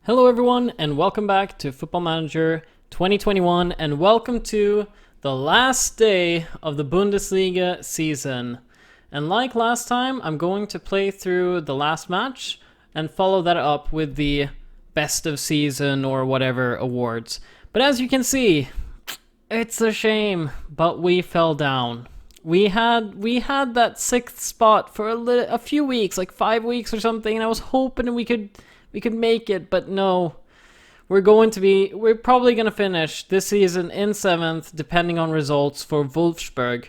Hello everyone and welcome back to Football Manager 2021 and welcome to the last day of the Bundesliga season. And like last time, I'm going to play through the last match and follow that up with the best of season or whatever awards. But as you can see, it's a shame, but we fell down. We had that sixth spot for a few weeks, like 5 weeks or something, and I was hoping we could make it, but no. We're probably going to finish this season in 7th, depending on results for Wolfsburg.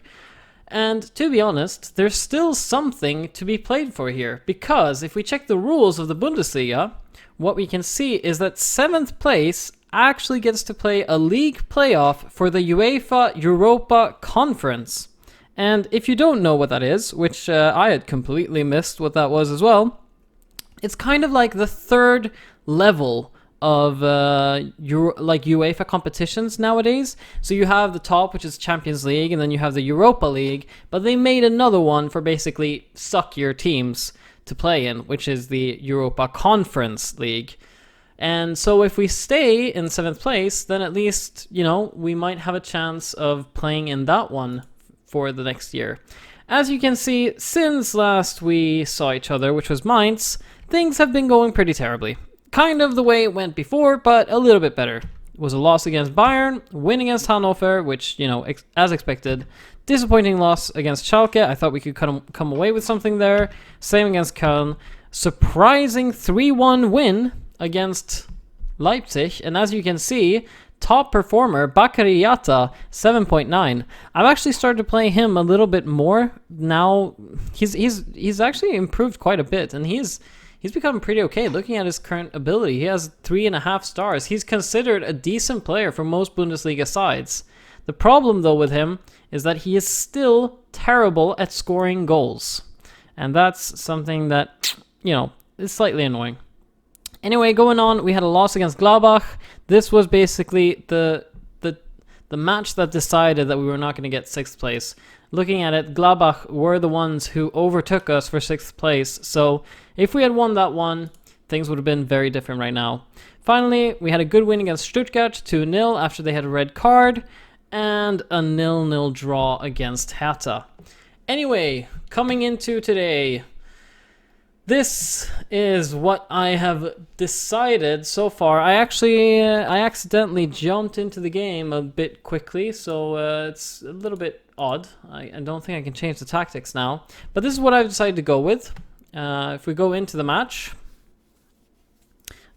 And to be honest, there's still something to be played for here, because if we check the rules of the Bundesliga, what we can see is that 7th place actually gets to play a league playoff for the UEFA Europa Conference. And if you don't know what that is, which I had completely missed what that was as well, it's kind of like the third level of UEFA competitions nowadays. So you have the top, which is Champions League, and then you have the Europa League, but they made another one for basically suckier teams to play in, which is the Europa Conference League. And so if we stay in 7th place, then at least, we might have a chance of playing in that one for the next year. As you can see, since last we saw each other, which was Mainz, things have been going pretty terribly. Kind of the way it went before, but a little bit better. It was a loss against Bayern, win against Hannover, which, as expected. Disappointing loss against Schalke. I thought we could come away with something there. Same against Köln. Surprising 3-1 win against Leipzig. And as you can see, top performer, Iacta, 7.9. I've actually started to play him a little bit more now. He's actually improved quite a bit, and he's become pretty okay. Looking at his current ability, he has 3.5 stars. He's considered a decent player for most Bundesliga sides. The problem, though, with him is that he is still terrible at scoring goals. And that's something that, is slightly annoying. Anyway, going on, we had a loss against Gladbach. This was basically the match that decided that we were not going to get 6th place. Looking at it, Gladbach were the ones who overtook us for 6th place. So if we had won that one, things would have been very different right now. Finally, we had a good win against Stuttgart, 2-0 after they had a red card, and a 0-0 draw against Hertha. Anyway, coming into today, this is what I have decided so far. I accidentally jumped into the game a bit quickly, so it's a little bit odd. I don't think I can change the tactics now. But this is what I've decided to go with. If we go into the match,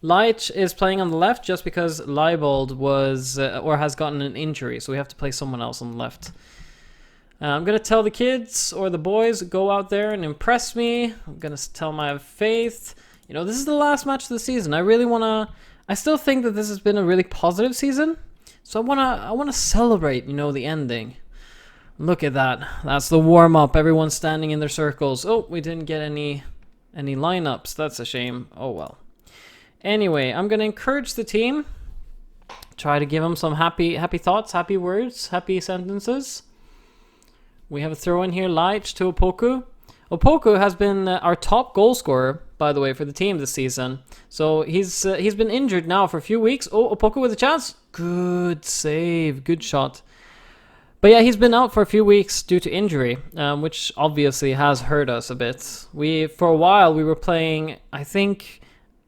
leage is playing on the left just because Leibold was or has gotten an injury, so we have to play someone else on the left. I'm going to tell the kids or the boys, go out there and impress me. I'm going to tell them I have faith. This is the last match of the season. I still think that this has been a really positive season. So I want to celebrate, the ending. Look at that. That's the warm-up. Everyone's standing in their circles. Oh, we didn't get any lineups. That's a shame. Oh, well. Anyway, I'm going to encourage the team. Try to give them some happy thoughts, happy words, happy sentences. We have a throw in here, leage to Opoku. Opoku has been our top goal scorer, by the way, for the team this season. So he's been injured now for a few weeks. Oh, Opoku with a chance. Good save. Good shot. But yeah, he's been out for a few weeks due to injury, which obviously has hurt us a bit. For a while, we were playing, I think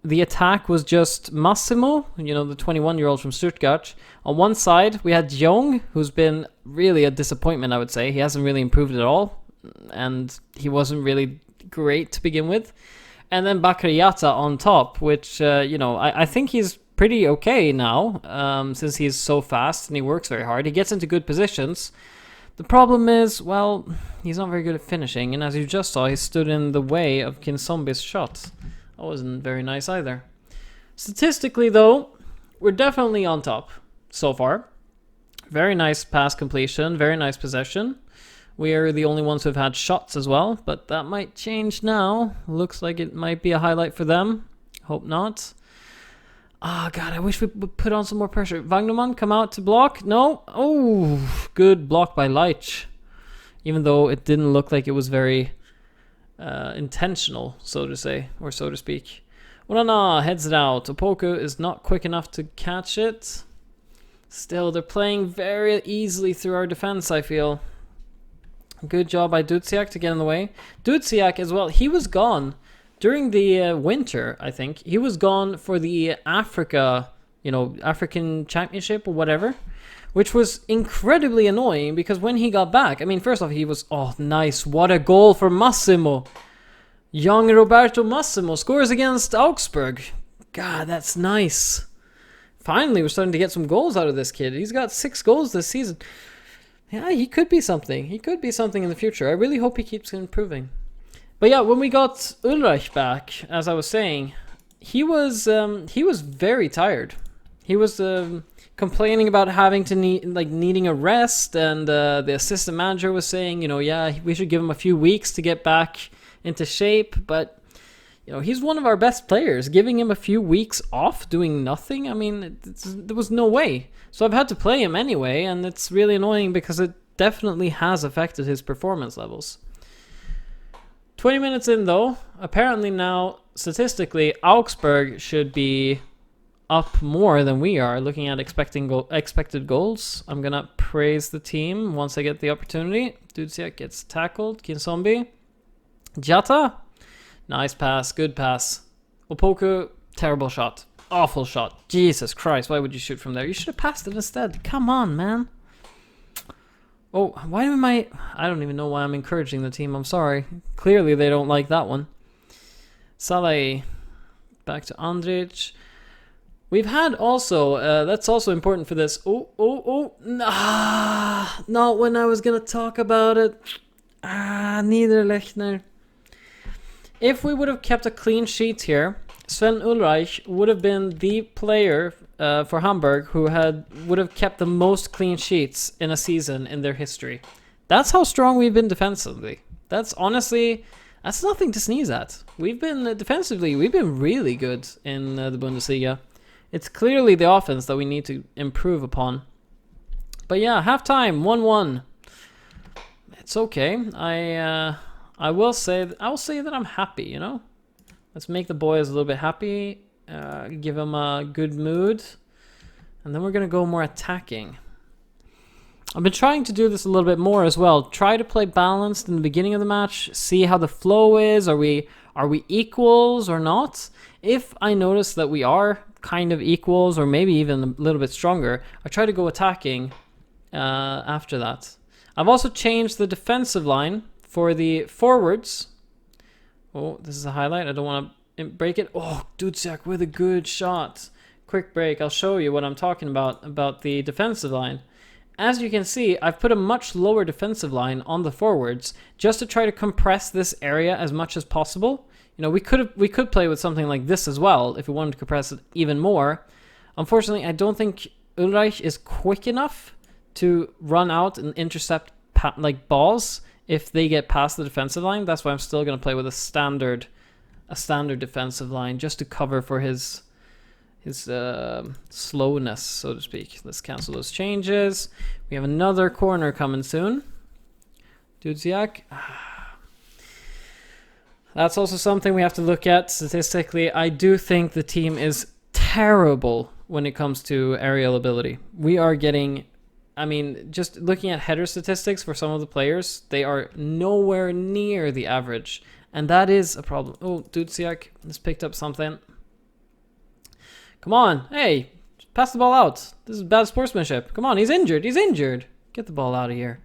the attack was just Massimo, the 21-year-old from Stuttgart. On one side, we had Jong, who's been really a disappointment, I would say. He hasn't really improved at all, and he wasn't really great to begin with. And then Iacta on top, which, I think he's pretty okay now, since he's so fast and he works very hard. He gets into good positions. The problem is, well, he's not very good at finishing, and as you just saw, he stood in the way of Kinsombi's shot. That wasn't very nice either. Statistically, though, we're definitely on top so far. Very nice pass completion, very nice possession. We are the only ones who have had shots as well, but that might change now. Looks like it might be a highlight for them. Hope not. Oh, God, I wish we would put on some more pressure. Wagnermann, come out to block. No. Oh, good block by leage. Even though it didn't look like it was very intentional, so to say, or so to speak. Onana heads it out. Opoku is not quick enough to catch it. Still, they're playing very easily through our defense, I feel. Good job by Dudziak to get in the way. Dudziak as well, he was gone during the winter, I think. He was gone for the Africa, African Championship or whatever, which was incredibly annoying because when he got back, I mean, first off, he was, oh, nice. What a goal for Massimo. Young Roberto Massimo scores against Augsburg. God, that's nice. Finally, we're starting to get some goals out of this kid. He's got 6 goals this season. Yeah, he could be something. He could be something in the future. I really hope he keeps improving. But yeah, when we got Ulreich back, as I was saying, he was very tired. He was complaining about having to needing a rest, and the assistant manager was saying, yeah, we should give him a few weeks to get back into shape. But he's one of our best players. Giving him a few weeks off doing nothing, I mean, there was no way. So I've had to play him anyway, and it's really annoying because it definitely has affected his performance levels. 20 minutes in though, apparently now, statistically, Augsburg should be up more than we are, looking at expected goals. I'm going to praise the team once I get the opportunity. Dudziak gets tackled. Kinsombi. Jata. Nice pass, good pass. Opoku, terrible shot. Awful shot. Jesus Christ, why would you shoot from there? You should have passed it instead. Come on, man. Oh, why am I don't even know why I'm encouraging the team. I'm sorry. Clearly they don't like that one. Saleh. Back to Andrich. We've had also, that's also important for this. Not when I was going to talk about it. Niederlechner. If we would have kept a clean sheet here, Sven Ulreich would have been the player for Hamburg who would have kept the most clean sheets in a season in their history. That's how strong we've been defensively. That's nothing to sneeze at. We've been defensively, we've been really good in the Bundesliga. It's clearly the offense that we need to improve upon. But yeah, halftime, 1-1. It's okay. I will say that I'm happy, Let's make the boys a little bit happy, give them a good mood, and then we're going to go more attacking. I've been trying to do this a little bit more as well. Try to play balanced in the beginning of the match, see how the flow is. Are we equals or not? If I notice that we are kind of equals or maybe even a little bit stronger, I try to go attacking after that. I've also changed the defensive line for the forwards. Oh, this is a highlight. I don't want to break it. Oh, Dudziak with a good shot. Quick break. I'll show you what I'm talking about the defensive line. As you can see, I've put a much lower defensive line on the forwards just to try to compress this area as much as possible. We could play with something like this as well if we wanted to compress it even more. Unfortunately, I don't think Ulreich is quick enough to run out and intercept balls if they get past the defensive line. That's why I'm still going to play with a standard defensive line just to cover for his slowness, so to speak. Let's cancel those changes. We have another corner coming soon. Dudziak. That's also something we have to look at statistically. I do think the team is terrible when it comes to aerial ability. We are getting, just looking at header statistics for some of the players, they are nowhere near the average. And that is a problem. Oh, Dudziak has picked up something. Come on. Hey, pass the ball out. This is bad sportsmanship. Come on, he's injured. He's injured. Get the ball out of here.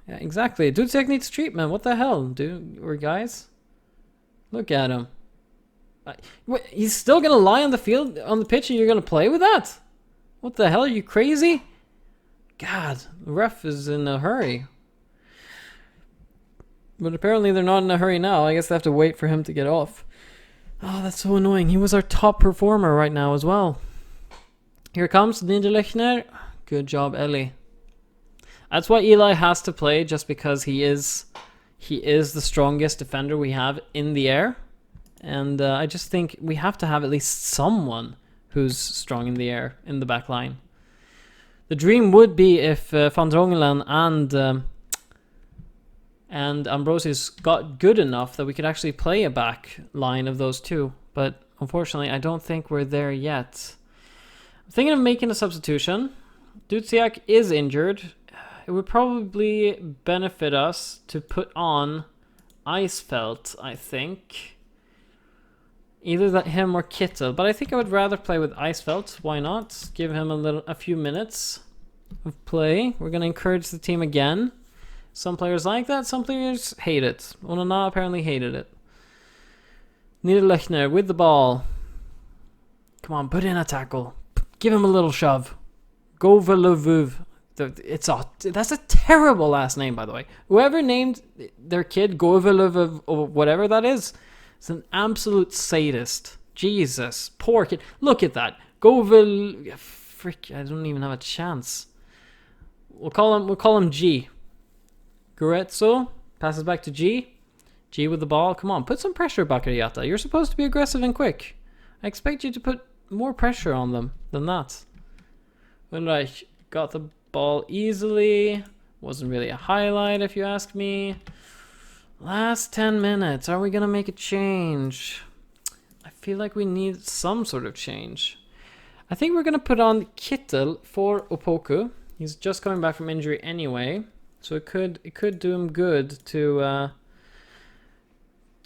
Yeah, exactly. Dudziak needs treatment. What the hell, dude? Or guys? Look at him. What, he's still going to lie on the field, on the pitch, and you're going to play with that? What the hell? Are you crazy? God, the ref is in a hurry. But apparently they're not in a hurry now. I guess they have to wait for him to get off. Oh, that's so annoying. He was our top performer right now as well. Here comes Niederlechner. Good job, Ellie. That's why Eli has to play, just because he is the strongest defender we have in the air. And I just think we have to have at least someone who's strong in the air in the back line. The dream would be if Van Drongelen and Ambrosius got good enough that we could actually play a back line of those two. But unfortunately, I don't think we're there yet. I'm thinking of making a substitution. Duziak is injured. It would probably benefit us to put on Eisfeld, I think. Either him or Kittel. But I think I would rather play with Eisfeld. Why not? Give him a few minutes of play. We're going to encourage the team again. Some players like that. Some players hate it. Onana apparently hated it. Niederlechner with the ball. Come on, put in a tackle. Give him a little shove. Go Veluvuv. That's a terrible last name, by the way. Whoever named their kid Goveluv or whatever that is an absolute sadist. Jesus, poor kid. Look at that. Govel. Frick, I don't even have a chance. We'll call him G. Goretzo passes back to G. G with the ball. Come on, put some pressure back at Iacta. You're supposed to be aggressive and quick. I expect you to put more pressure on them than that. Ulreich got the ball easily. Wasn't really a highlight if you ask me. Last 10 minutes. Are we going to make a change? I feel like we need some sort of change. I think we're going to put on Kittel for Opoku. He's just coming back from injury anyway. So it could do him good to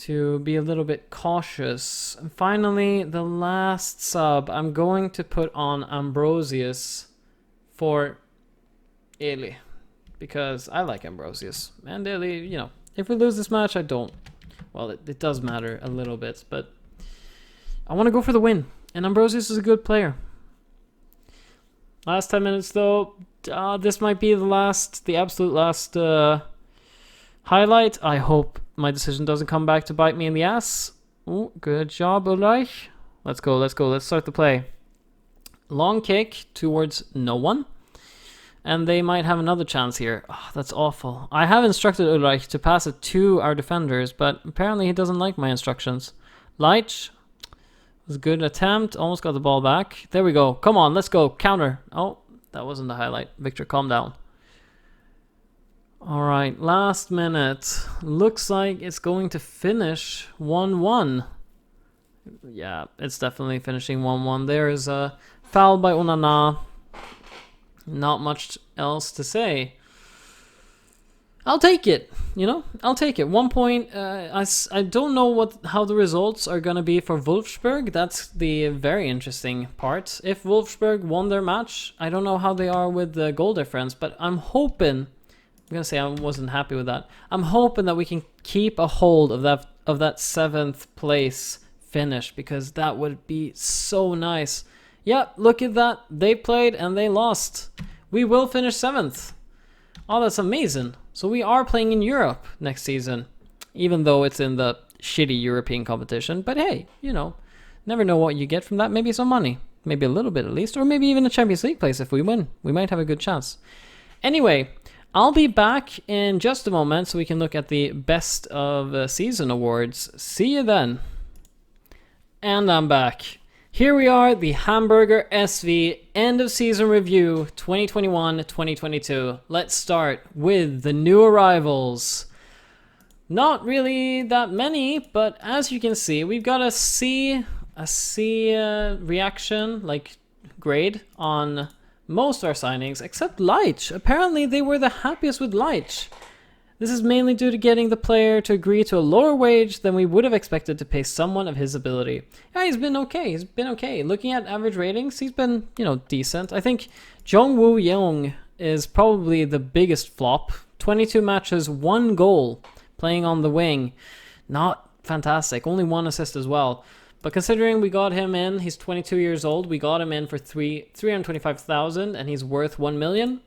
be a little bit cautious. And finally, the last sub. I'm going to put on Ambrosius for Eli. Because I like Ambrosius. And Eli, you know, if we lose this match, I don't. Well, it does matter a little bit. But I want to go for the win. And Ambrosius is a good player. Last 10 minutes, though. This might be the absolute last highlight. I hope my decision doesn't come back to bite me in the ass. Ooh, good job, Ulreich. Let's go. Let's start the play. Long kick towards no one. And they might have another chance here. Oh, that's awful. I have instructed Ulreich to pass it to our defenders, but apparently he doesn't like my instructions. Leitch was a good attempt. Almost got the ball back. There we go. Come on, let's go. Counter. Oh, that wasn't the highlight. Victor, calm down. All right, last minute. Looks like it's going to finish 1-1. Yeah, it's definitely finishing 1-1. There is a foul by Onana. Not much else to say. I'll take it, you know? I'll take it. 1 point. I don't know how the results are going to be for Wolfsburg. That's the very interesting part. If Wolfsburg won their match, I don't know how they are with the goal difference, but I'm hoping... I'm going to say I wasn't happy with that. I'm hoping that we can keep a hold of that 7th place finish, because that would be so nice. Yeah, look at that. They played and they lost. We will finish 7th. Oh, that's amazing. So we are playing in Europe next season, even though it's in the shitty European competition. But hey, you know, never know what you get from that. Maybe some money. Maybe a little bit at least. Or maybe even a Champions League place if we win. We might have a good chance. Anyway, I'll be back in just a moment so we can look at the best of season awards. See you then. And I'm back. Here we are, the Hamburger SV end of season review 2021-2022. Let's start with the new arrivals. Not really that many, but as you can see, we've got a C reaction, like grade on most of our signings, except Leitch. Apparently they were the happiest with Leitch. This is mainly due to getting the player to agree to a lower wage than we would have expected to pay someone of his ability. Yeah, he's been okay. Looking at average ratings, he's been, you know, decent. I think Jong-Woo Young is probably the biggest flop. 22 matches, 1 goal, playing on the wing. Not fantastic. Only 1 assist as well. But considering we got him in, he's 22 years old, we got him in for 325,000 and he's worth 1 million,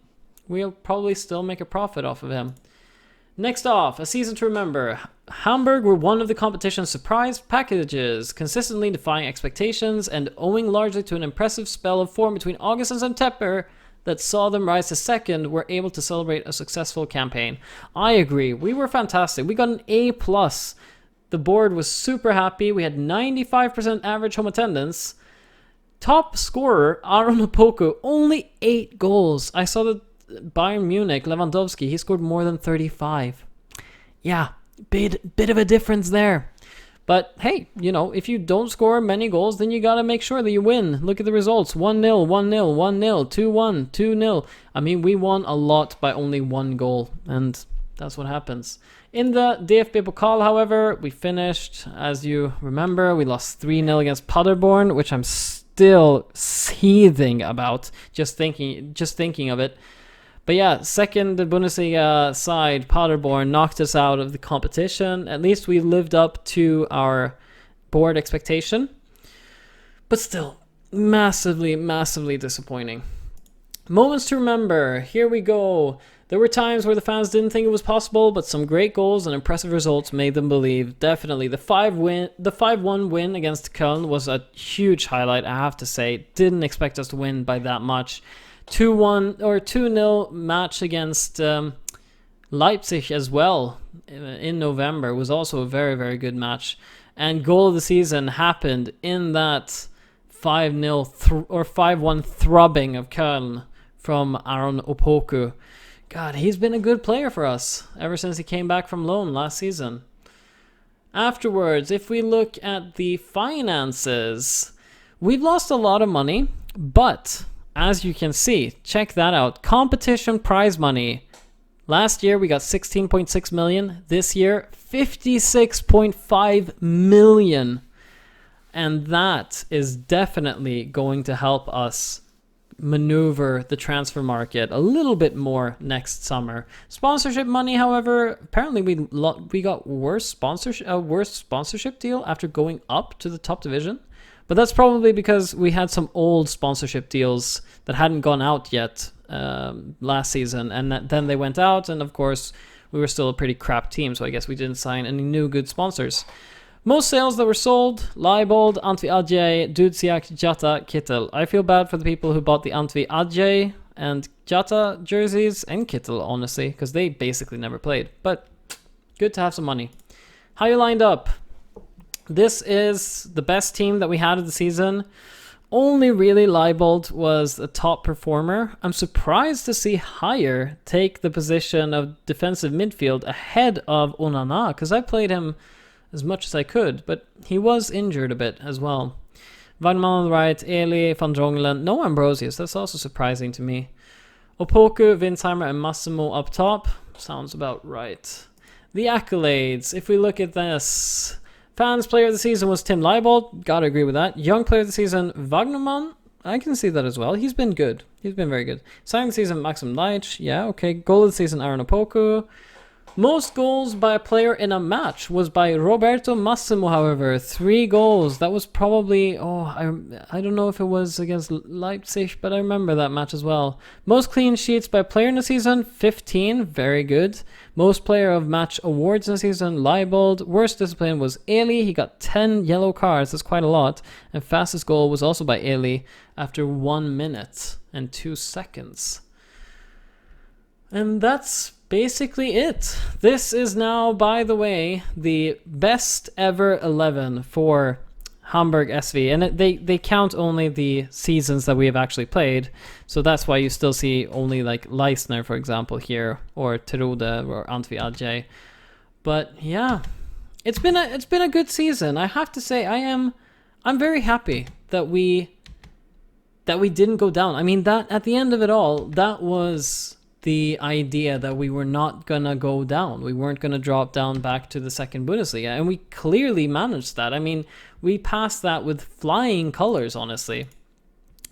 we'll probably still make a profit off of him. Next off, a season to remember. Hamburg were one of the competition's surprise packages, consistently defying expectations and owing largely to an impressive spell of form between August and September that saw them rise to second, were able to celebrate a successful campaign. I agree, we were fantastic. We got an A+. The board was super happy. We had 95% average home attendance. Top scorer, Aaron Opoku, only 8 goals. I saw that Bayern Munich, Lewandowski, he scored more than 35. Yeah, bit of a difference there. But hey, you know, if you don't score many goals, then you got to make sure that you win. Look at the results. 1-0, 1-0, 1-0, 2-1, 2-0. I mean, we won a lot by only one goal, and that's what happens. In the DFB Pokal, however, we finished, as you remember, we lost 3-0 against Paderborn, which I'm still seething about just thinking of it. But yeah, second Bundesliga side, Paderborn, knocked us out of the competition. At least we lived up to our board expectation. But still, massively, massively disappointing. Moments to remember. Here we go. There were times where the fans didn't think it was possible, but some great goals and impressive results made them believe. Definitely. The 5-1 win against Köln was a huge highlight, I have to say. Didn't expect us to win by that much. 2-1 or 2-0 match against Leipzig as well in November was also a very, very good match. And goal of the season happened in that 5-0 or 5-1 thrubbing of Köln from Aaron Opoku. God, he's been a good player for us ever since he came back from loan last season. Afterwards, if we look at the finances, we've lost a lot of money, but as you can see, check that out. Competition prize money. Last year we got 16.6 million. This year, 56.5 million. And that is definitely going to help us maneuver the transfer market a little bit more next summer. Sponsorship money, however, apparently we got a worse sponsorship deal after going up to the top division. But that's probably because we had some old sponsorship deals that hadn't gone out yet last season, and then they went out, and of course we were still a pretty crap team, so I guess we didn't sign any new good sponsors. Most sales that were sold: Leibold, Antwi Adje, Dudziak, Iacta, Kittel. I feel bad for the people who bought the Antwi Adje and Iacta jerseys, and Kittel, honestly, because they basically never played. But good to have some money. How you lined up? This is the best team that we had of the season. Only really Leibold was a top performer. I'm surprised to see Haier take the position of defensive midfield ahead of Onana, because I played him as much as I could, but he was injured a bit as well. Wagnerman on the right, Eli, Van Drongelen, no Ambrosius, that's also surprising to me. Opoku, Winsheimer, and Massimo up top. Sounds about right. The accolades, if we look at this. Fans player of the season was Tim Leibold, gotta agree with that. Young player of the season, Wagnerman, I can see that as well. He's been good. He's been very good. Sign of the season, Maxim Leitch, yeah, okay. Goal of the season, Aaron Opoku. Most goals by a player in a match was by Roberto Massimo, however. 3 goals. That was probably, I don't know if it was against Leipzig, but I remember that match as well. Most clean sheets by a player in the season, 15. Very good. Most player of match awards in the season, Leibold. Worst discipline was Eli. He got 10 yellow cards. That's quite a lot. And fastest goal was also by Eli after 1 minute and 2 seconds. And that's basically it. This is now, by the way, the best ever 11 for Hamburg SV, and they count only the seasons that we have actually played, so that's why you still see only like Leisner, for example, here, or Terude or Antwi Adje. But yeah, it's been a good season. I have to say, I'm very happy that we didn't go down. I mean, that at the end of it all, that was the idea, that we were not gonna go down. We weren't gonna drop down back to the second Bundesliga, and we clearly managed that. I mean, we passed that with flying colors, honestly.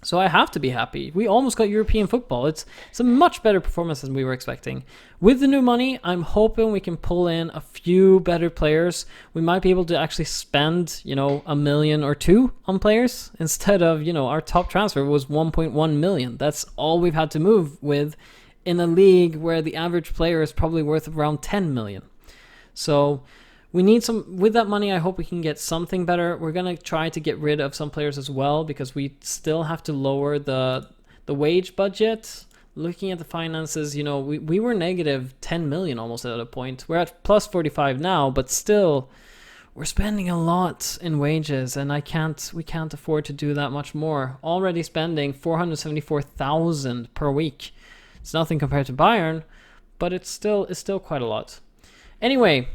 So I have to be happy. We almost got European football. It's a much better performance than we were expecting. With the new money, I'm hoping we can pull in a few better players. We might be able to actually spend, $1 million or $2 million on players instead of, our top transfer was 1.1 million. That's all we've had to move with in a league where the average player is probably worth around 10 million. So we need with that money, I hope we can get something better. We're going to try to get rid of some players as well, because we still have to lower the wage budget. Looking at the finances, we were negative 10 million almost at a point. We're at plus 45 now, but still we're spending a lot in wages, and we can't afford to do that much more. Already spending 474,000 per week. It's nothing compared to Bayern, but it's still quite a lot. Anyway,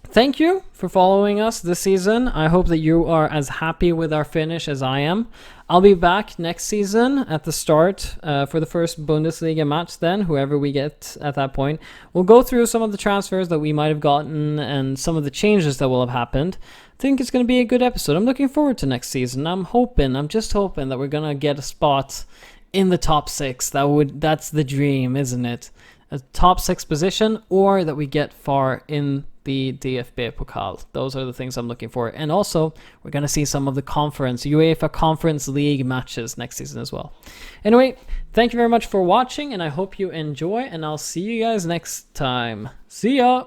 thank you for following us this season. I hope that you are as happy with our finish as I am. I'll be back next season at the start for the first Bundesliga match then, whoever we get at that point. We'll go through some of the transfers that we might have gotten and some of the changes that will have happened. I think it's going to be a good episode. I'm looking forward to next season. I'm just hoping that we're going to get a spot in the top 6. That's the dream, isn't it? A top 6 position, or that we get far in the DFB Pokal. Those are the things I'm looking for. And also, we're going to see some of the UEFA Conference League matches next season as well. Anyway, thank you very much for watching, and I hope you enjoy, and I'll see you guys next time. See ya!